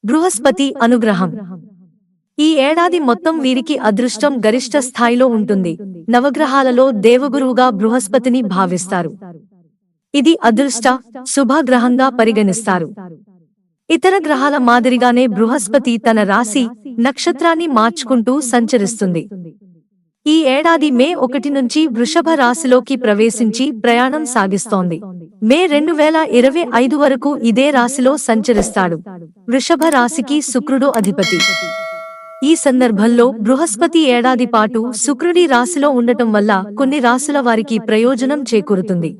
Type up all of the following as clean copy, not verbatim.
బృహస్పతి అనుగ్రహం. ఈ ఏడాది మొత్తం వీరికి అదృష్టం గరిష్ట స్థాయిలో ఉంటుంది. నవగ్రహాలలో దేవగురువుగా బృహస్పతిని భావిస్తారు. ఇది అదృష్ట, శుభగ్రహంగా పరిగణిస్తారు. ఇతర గ్రహాల మాదిరిగానే బృహస్పతి తన రాశి, నక్షత్రాన్ని మార్చుకుంటూ సంచరిస్తుంది. ఈ ఏడాది మే 1 నుంచి వృషభ రాశిలోకి ప్రవేశించి ప్రయాణం సాగిస్తోంది. మే 2025 వరకు ఇదే రాశిలో సంచరిస్తాడు. వృషభ రాశికి శుక్రుడు అధిపతి. ఈ సందర్భంలో బృహస్పతి ఏడాది పాటు శుక్రుడి రాశిలో ఉండటం వల్ల కొన్ని రాశుల వారికి ప్రయోజనం చేకూరుతుంది.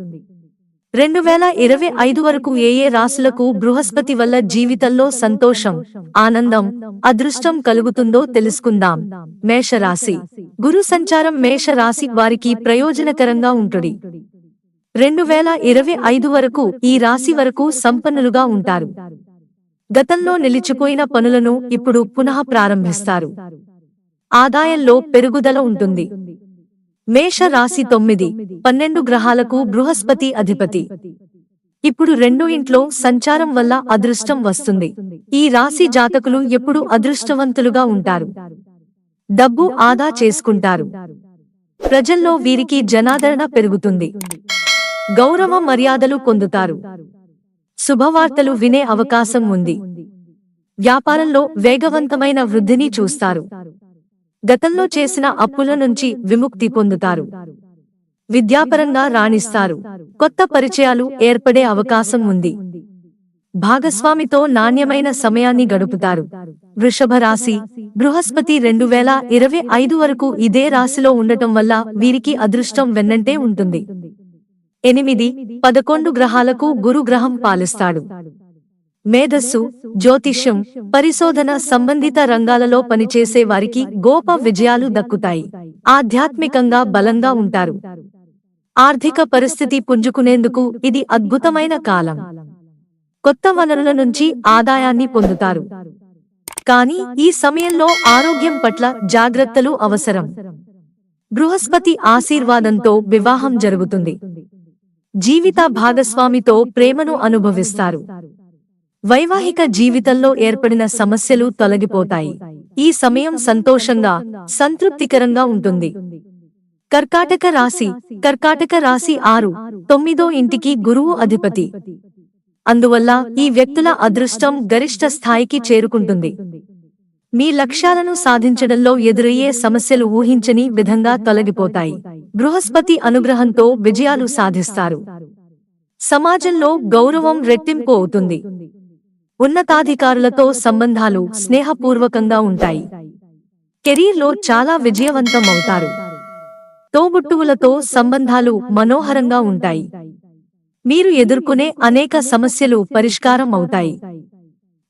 2025 వరకు ఏ రాశులకు బృహస్పతి వల్ల జీవితంలో సంతోషం, ఆనందం, అదృష్టం కలుగుతుందో తెలుసుకుందాం. మేషరాశి. గురు సంచారం మేష రాశి వారికి ప్రయోజనకరంగా ఉంటుంది. 2025 వరకు ఈ రాశి వరకు సంపన్నులుగా ఉంటారు. గతంలో నిలిచిపోయిన పనులను ఇప్పుడు పునః ప్రారంభిస్తారు. ఆదాయంలో పెరుగుదల ఉంటుంది. మేష రాశి 9, 12 గ్రహాలకు బృహస్పతి అధిపతి. ఇప్పుడు 2 ఇంట్లో సంచారం వల్ల అదృష్టం వస్తుంది. ఈ రాశి జాతకులు ఎప్పుడు అదృష్టవంతులుగా ఉంటారు. డబ్బు ఆదా చేసుకుంటారు. ప్రజల్లో వీరికి జనాదరణ పెరుగుతుంది. గౌరవ మర్యాదలు పొందుతారు. శుభవార్తలు వినే అవకాశం ఉంది. వ్యాపారంలో వేగవంతమైన వృద్ధిని చూస్తారు. గతంలో చేసిన అప్పుల నుంచి విముక్తి పొందుతారు. విద్యాపరంగా రాణిస్తారు. కొత్త పరిచయాలు ఏర్పడే అవకాశం ఉంది. భాగస్వామితో నాణ్యమైన సమయాన్ని గడుపుతారు. వృషభ రాశి. బృహస్పతి 2025 వరకు ఇదే రాశిలో ఉండటం వల్ల వీరికి అదృష్టం వెన్నంటే ఉంటుంది. 8, 11 గ్రహాలకు గురుగ్రహం పాలిస్తాడు. మేధస్సు, జ్యోతిష్యం, పరిశోధన సంబంధిత రంగాలలో పనిచేసే వారికి గొప్ప విజయాలు దక్కుతాయి. ఆధ్యాత్మికంగా బలంగా ఉంటారు. ఆర్థిక పరిస్థితి పుంజుకునేందుకు ఇది అద్భుతమైన కాలం. కొత్త వనరుల నుంచి ఆదాయాన్ని పొందుతారు. కానీ ఈ సమయంలో ఆరోగ్యం పట్ల జాగ్రత్తలు అవసరం. బృహస్పతి ఆశీర్వాదంతో వివాహం జరుగుతుంది. జీవిత భాగస్వామితో ప్రేమను అనుభవిస్తారు. వైవాహిక జీవితంలో ఏర్పడిన సమస్యలు తొలగిపోతాయి. ఈ సమయం సంతోషంగా, సంతృప్తికరంగా ఉంటుంది. కర్కాటక రాశి. కర్కాటక రాశి 6, 9 ఇంటికి గురువు అధిపతి. అందువల్ల ఈ వ్యక్తుల అదృష్టం గరిష్ట స్థాయికి చేరుకుంటుంది. మీ లక్ష్యాలను సాధించడంలో ఎదురయ్యే సమస్యలు ఊహించని విధంగా తొలగిపోతాయి. బృహస్పతి అనుగ్రహంతో విజయాలు సాధిస్తారు. సమాజంలో గౌరవం రెట్టింపు అవుతుంది. ఉన్నతాధికారులతో సంబంధాలు స్నేహపూర్వకంగా ఉంటాయి. కెరీర్లో చాలా విజయవంతం అవుతారు. తోబుట్టువులతో సంబంధాలు మనోహరంగా ఉంటాయి. మీరు ఎదుర్కొనే అనేక సమస్యలు పరిష్కారం అవుతాయి.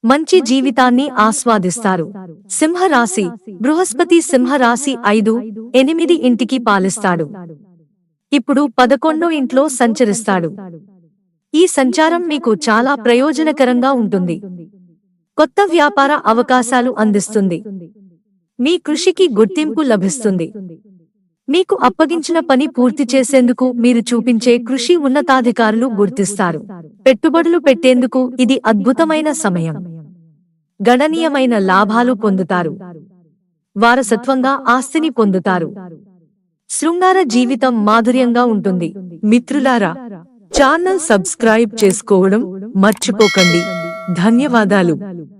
మంచి జీవితాన్ని ఆస్వాదిస్తారు. సింహరాశి. బృహస్పతి సింహరాశి 5, 8 ఇంటికి పాలిస్తాడు. ఇప్పుడు 11 ఇంట్లో సంచరిస్తాడు. ఈ సంచారం మీకు చాలా ప్రయోజనకరంగా ఉంటుంది. కొత్త వ్యాపార అవకాశాలు అందిస్తుంది. మీ కృషికి గుర్తింపు లభిస్తుంది. మీకు అప్పగించిన పని పూర్తి చేసేందుకు మీరు చూపించే కృషి ఉన్నతాధికారులు గుర్తిస్తారు. పెట్టుబడులు పెట్టేందుకు ఇది అద్భుతమైన సమయం. గణనీయమైన లాభాలు పొందుతారు. వారసత్వంగా ఆస్తిని పొందుతారు. శృంగార జీవితం మాధుర్యంగా ఉంటుంది. మిత్రులారా, ఛానల్ సబ్స్క్రైబ్ చేసుకోవడం మర్చిపోకండి. ధన్యవాదాలు.